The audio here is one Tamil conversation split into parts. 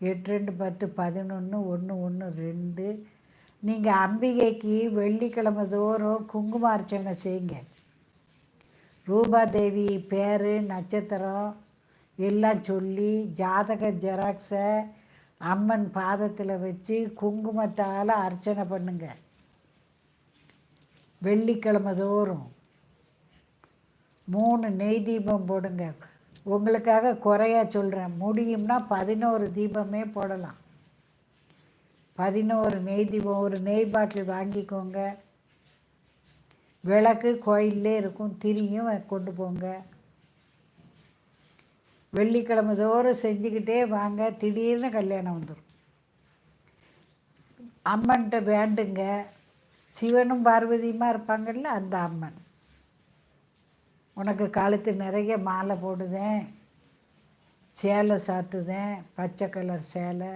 8 2 10 11 1 1 2. நீங்கள் அம்பிகைக்கு வெள்ளிக்கிழமை தோறும் குங்கும அர்ச்சனை செய்யுங்க. ரூபாதேவி பேர் நட்சத்திரம் எல்லாம் சொல்லி ஜாதக ஜெராக்ஸை அம்மன் பாதத்தில் வச்சு குங்குமத்தால் அர்ச்சனை பண்ணுங்க. வெள்ளிக்கிழமை தோறும் 3 நெய் தீபம் போடுங்க. உங்களுக்காக குறையா சொல்கிறேன், முடியும்னா 11 தீபமே போடலாம். 11 நெய் தீபம். ஒரு நெய் பாட்டில் வாங்கிக்கோங்க. விளக்கு கோயிலே இருக்கும், திரியும் கொண்டு போங்க. வெள்ளிக்கிழமை தோறும் செஞ்சுக்கிட்டே வாங்க, திடீர்னு கல்யாணம் வந்துடும். அம்மன்கிட்ட வேண்டுங்க. சிவனும் பார்வதியுமா இருப்பாங்கள்ல, அந்த அம்மன் உனக்கு கழுத்து நிறைய மாலை போடுதேன், சேலை சாத்துதேன், பச்சை கலர் சேலை,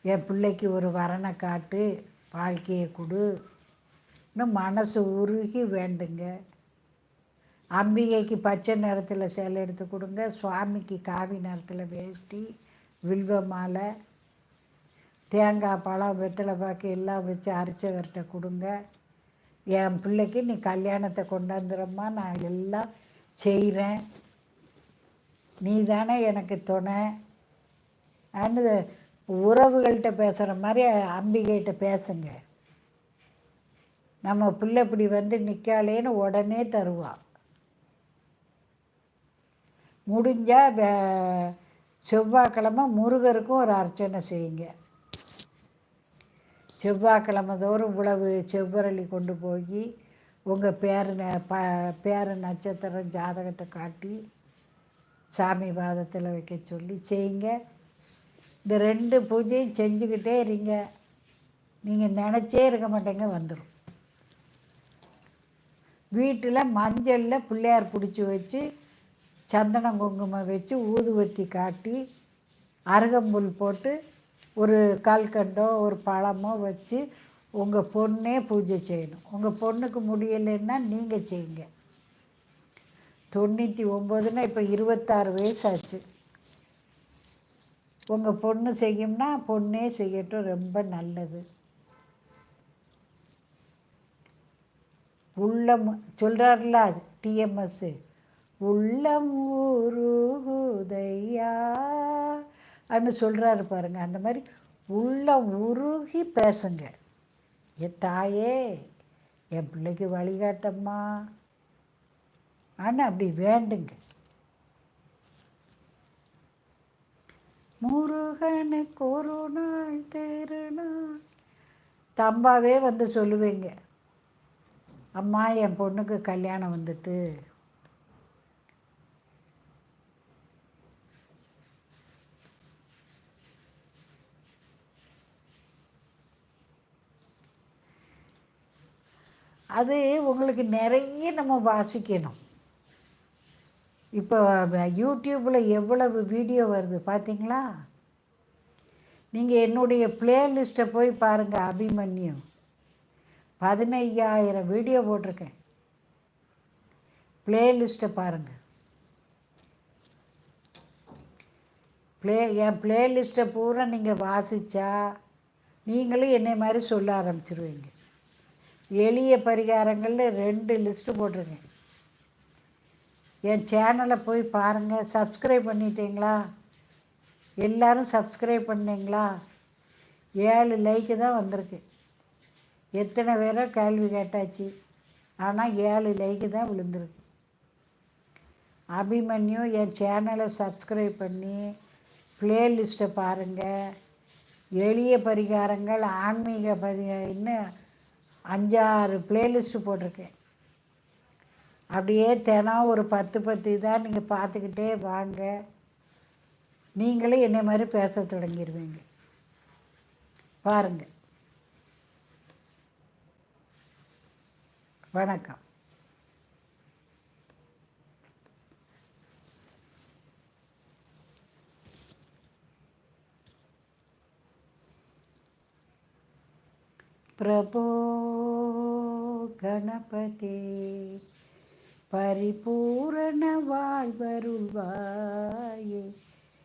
என் பிள்ளைக்கு ஒரு வரனை காட்டு, வாழ்க்கையை கொடு, இன்னும் மனசு உருகி வேண்டுங்க. அம்பிகைக்கு பச்சை நிறத்தில் சேலை எடுத்து கொடுங்க. சுவாமிக்கு காவி நிறத்தில் வேஷ்டி, வில்வ மாலை, தேங்காய் பழம் வெத்தலை பாக்கு எல்லாம் வச்சு அர்ச்சகர்கிட்ட கொடுங்க. என் பிள்ளைக்கு நீ கல்யாணத்தை கொண்டாந்துறம்மா, நான் எல்லாம் செய்கிறேன், நீ தானே எனக்கு துணை அன்னு உறவுகள்கிட்ட பேசுகிற மாதிரி அம்பிகைகிட்ட பேசுங்க. நம்ம பிள்ளை இப்படி வந்து நிற்காலேன்னு உடனே தருவாள். முடிஞ்சால் செவ்வாய்க்கிழமை முருகருக்கும் ஒரு அர்ச்சனை செய்யுங்க. செவ்வாய்க்கிழமை தோறும் இவ்வளவு செவ்வரளி கொண்டு போய் உங்கள் பேர் நட்சத்திரம் ஜாதகத்தை காட்டி சாமி பாதத்தில் வைக்க சொல்லி செய்யுங்க. இந்த 2 பூஜையும் செஞ்சுக்கிட்டே இருங்க. நீங்கள் நினச்சே இருக்க மாட்டேங்க, வந்துடும். வீட்டில் மஞ்சளில் பிள்ளையார் பிடிச்சி வச்சு சந்தனம் குங்குமம் வச்சு ஊதுவத்தி காட்டி அருகம்புல் போட்டு ஒரு கல்கண்டோ ஒரு பழமோ வச்சு உங்கள் பொண்ணே பூஜை செய்யணும். உங்கள் பொண்ணுக்கு முடியலைன்னா நீங்கள் செய்யுங்க. 99ன்னா இப்போ 26 வயசாச்சு. உங்கள் பொண்ணு செய்யும்னா பொண்ணே செய்யட்டும், ரொம்ப நல்லது. உள்ளம் சொல்கிறார்ல டிஎம்எஸ், உள்ளம் உருகுதையா அன்னு சொல்கிறாரு பாருங்க. அந்த மாதிரி உள்ளம் உருகி பேசுங்க. என் தாயே, என் பிள்ளைக்கு வழிகாட்டம்மா ஆனால் அப்படி வேண்டுங்க. முருகனுக்கு ஒரு நாள் திருநாள் தம்பாவே வந்து சொல்லுவீங்க, அம்மா என் பொண்ணுக்கு கல்யாணம் வந்துட்டு. அது உங்களுக்கு நிறைய நம்ம வாசிக்கணும். இப்போ யூடியூப்பில் எவ்வளவு வீடியோ வருது பார்த்தீங்களா? நீங்கள் என்னுடைய பிளேலிஸ்ட்டை போய் பாருங்கள். அபிமன்யு 15,000 வீடியோ போட்டிருக்கேன். பிளேலிஸ்ட்டை பாருங்கள். என் பிளேலிஸ்ட்டை பூரா நீங்கள் வாசித்தா நீங்களும் என்னை மாதிரி சொல்ல ஆரம்பிச்சிருவீங்க. எளிய பரிகாரங்களில் 2 லிஸ்ட்டு போட்டிருக்கேன். என் சேனலை போய் பாருங்கள். சப்ஸ்கிரைப் பண்ணிட்டீங்களா? எல்லோரும் சப்ஸ்கிரைப் பண்ணீங்களா? 7 லைக்கு தான் வந்திருக்கு. எத்தனை பேரோ கேள்வி கேட்டாச்சு, ஆனால் 7 லைக்கு தான் விழுந்திருக்கு. அபிமன்யு என் சேனலை சப்ஸ்கிரைப் பண்ணி பிளேலிஸ்ட்டை பாருங்கள். எளிய பரிகாரங்கள், ஆன்மீக இன்னும் 5-6 பிளேலிஸ்ட்டு போட்டிருக்கேன். அப்படியே தினம் ஒரு 10 தான் நீங்கள் பார்த்துக்கிட்டே வாங்க. நீங்களும் என்னை மாதிரி பேச தொடங்கிடுவீங்க. பாருங்கள். வணக்கம். प्रभो गणपते परिपूर्ण வாழ்வருள்வாயே.